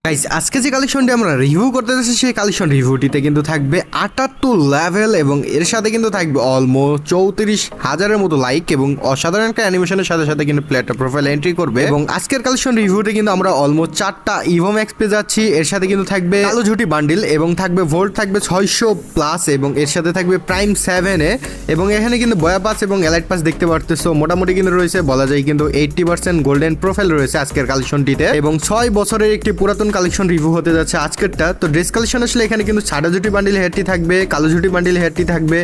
Guys আজকে যে কালেকশনটি আমরা রিভিউ করতে যাচ্ছি সেই কালেকশন রিভিউটিতে কিন্তু থাকবে 78 লেভেল এবং এর সাথে কিন্তু থাকবে অলমোস্ট 34,000-এর মতো লাইক এবং অসাধারণ একটা অ্যানিমেশনের সাথে সাথে কিন্তু প্লেয়ারটা প্রোফাইল এন্ট্রি করবে। এবং আজকের কালেকশন রিভিউতে কিন্তু আমরা অলমোস্ট 4টা ইভো ম্যাক্স পেয়ে যাচ্ছি। এর সাথে কিন্তু থাকবে কালো ঝুটি বান্ডিল এবং থাকবে ভোল্ট থাকবে 600+ এবং এর সাথে থাকবে প্রাইম 7-এ এবং এখানে কিন্তু বয়া পাস এবং এলাইট পাস দেখতে পারতেছো। মোটামুটি কিন্তু রয়েছে বলা যায় কিন্তু 80% গোল্ডেন প্রোফাইল রয়েছে আজকের কালেকশনটিতে এবং 6 বছরের একটি পুরাতন কালেকশন রিভিউ হতে যাচ্ছে আজকেরটা। তো ড্রেস কালেকশন আসলে এখানে কিন্তু সাদা ঝুটি বান্ডিল হেয়ারটি থাকবে, কালো ঝুটি বান্ডিল হেয়ারটি থাকবে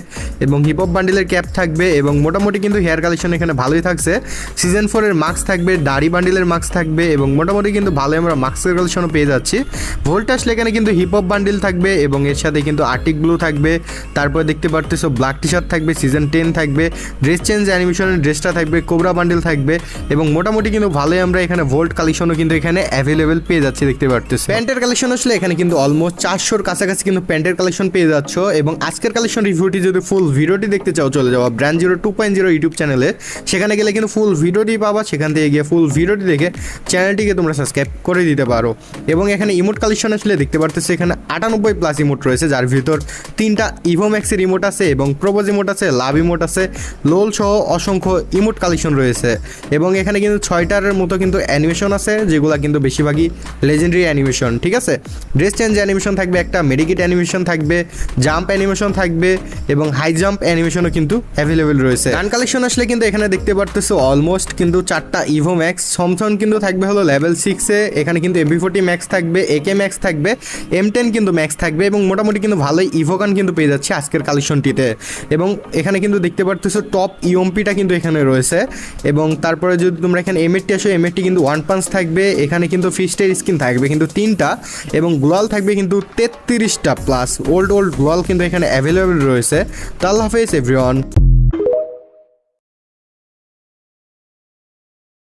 এবং হিপ হপ বান্ডিলের ক্যাপ থাকবে এবং মোটামুটি কিন্তু হেয়ার কালেকশন এখানে ভালোই থাকছে। সিজন 4 এর মাস্ক থাকবে, দাড়ি বান্ডিলের মাস্ক থাকবে এবং মোটামুটি কিন্তু ভালোই আমরা মাস্কের কালেকশনও পেয়ে যাচ্ছি। ভোল্ট আসলে এখানে কিন্তু হিপ হপ বান্ডিল থাকবে এবং এর সাথে কিন্তু আর্টিক ব্লু থাকবে। তারপর দেখতে পারতেছো ব্ল্যাক টি শার্ট থাকবে, সিজন 10 থাকবে, ড্রেস চেঞ্জ অ্যানিমেশনের ড্রেসটা থাকবে, কোবরা বান্ডিল থাকবে এবং মোটামুটি কিন্তু ভালোই আমরা এখানে ভোল্ট কালেকশনও কিন্তু এখানে অ্যাভেলেবেল পেয়ে যাচ্ছি দেখতে পারতেছো। প্যান্টের কালেকশন আসলে এখানে কিন্তু অলমোস্ট 400-র কাছাকাছি কিন্তু প্যান্টের কালেকশন পেয়ে যাচ্ছ এবং আজকের কালেকশন রিভিউটি যদি ফুল ভিডিওটি দেখতে চাও চলে যাওয়া ব্র্যান্ড 2.0 ইউটিউব চ্যানেলে। সেখানে গেলে কিন্তু ফুল ভিডিওটি পাবা, সেখান থেকে গিয়ে ফুল ভিডিওটি দেখে চ্যানেলটিকে তোমরা সাবস্ক্রাইব করে দিতে পারো। এবং এখানে ইমোট কালেকশন আসলে দেখতে পারতেছো এখানে 98+ ইমোট রয়েছে, যার ভিতর 3টা ইভো ম্যাক্সের ইমোট আছে এবং প্রোপোজ ইমোট আছে, লাভ ইমোট আছে, লোল সহ অসংখ্য ইমোট কালেকশন রয়েছে এবং এখানে কিন্তু 6টার মতো কিন্তু অ্যানিমেশন আছে, যেগুলো কিন্তু বেশিরভাগই লেজেন্ডারি অ্যানিমেশন। ঠিক আছে, ড্রেস চেঞ্জ অ্যানিমেশন থাকবে, একটা মেডিকেট অ্যানিমেশন থাকবে, জাম্প অ্যানিমেশন থাকবে এবং হাই জাম্প অ্যানিমেশনও কিন্তু অ্যাভেলেবেল রয়েছে। গান কালেকশন আসলে কিন্তু এখানে দেখতে পারতেছো অলমোস্ট কিন্তু 4টা ইভো ম্যাক্স সমথন কিন্তু থাকবে হলো লেভেল 6-এ। এখানে কিন্তু MP40 ম্যাক্স থাকবে, AK ম্যাক্স থাকবে, M10 কিন্তু ম্যাক্স থাকবে এবং মোটামুটি কিন্তু ভালোই ইভোগান কিন্তু পেয়ে যাচ্ছে আজকের কালেকশনটিতে। এবং এখানে কিন্তু দেখতে পারতেছো টপ ইউএমপিটা কিন্তু এখানে রয়েছে এবং তারপরে যদি তোমরা এখানে M80 আসো, M80 কিন্তু 1 পাঞ্চ থাকবে, এখানে কিন্তু ফিস্টের স্কিন থাকবে কিন্তু 3টা এবং গ্লোয়াল থাকবে কিন্তু 33টা প্লাস ওল্ড গ্লোয়াল কিন্তু এখানে অ্যাভেলেবেল রয়েছে। তো আল্লাহ হাফেজ এভরিওয়ান।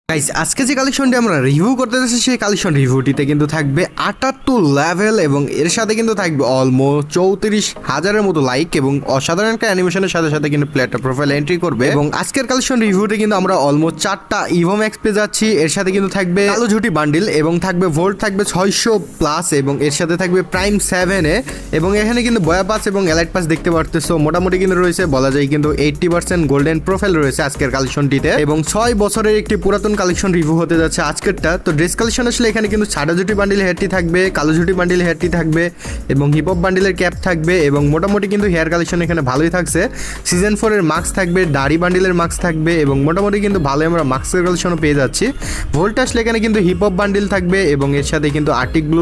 গাইস আজকে যে কালেকশনটি আমরা রিভিউ করতে যাচ্ছি সেই কালেকশন রিভিউটিতে কিন্তু থাকবে 78 লেভেল এবং এর সাথে কিন্তু থাকবে অলমোস্ট 34,000-এর মতো লাইক এবং অসাধারণ একটা অ্যানিমেশনের সাথে সাথে কিন্তু প্লেয়ারটা প্রোফাইল এন্ট্রি করবে। এবং আজকের কালেকশন রিভিউতে কিন্তু আমরা অলমোস্ট 4টা ইভো ম্যাক্স পেয়ে যাচ্ছি। এর সাথে কিন্তু থাকবে কালো ঝুটি বান্ডিল এবং থাকবে ভোল্ট থাকবে 600+ এবং এর সাথে থাকবে প্রাইম 7-এ এবং এখানে কিন্তু বয়া পাস এবং এলাইট পাস দেখতে পারতেছো। মোটামুটি কিন্তু রয়েছে বলা যায় কিন্তু 80% গোল্ডেন প্রোফাইল রয়েছে আজকের কালেকশনটিতে এবং 6 বছরের একটি পুরাতন কালেকশন রিভিউ হতে যাচ্ছে আজকেরটা। তো ড্রেস কালেকশন আসলে এখানে কিন্তু সাদা ঝুটি বান্ডিল হেয়ারটি থাকবে, কালো ঝুটি বান্ডিল হেয়ারটি থাকবে এবং হিপ হপ বান্ডিলের ক্যাপ থাকবে এবং মোটামুটি কিন্তু হেয়ার কালেকশন এখানে ভালোই থাকছে। সিজন 4 এর মাস্ক থাকবে, দাড়ি বান্ডিলের মাস্ক থাকবে এবং মোটামুটি কিন্তু ভালোই আমরা মাস্কের কালেকশনও পেয়ে যাচ্ছি। ভোল্ট আসলে এখানে কিন্তু হিপ হপ বান্ডিল থাকবে এবং এর সাথে কিন্তু আর্টিক ব্লু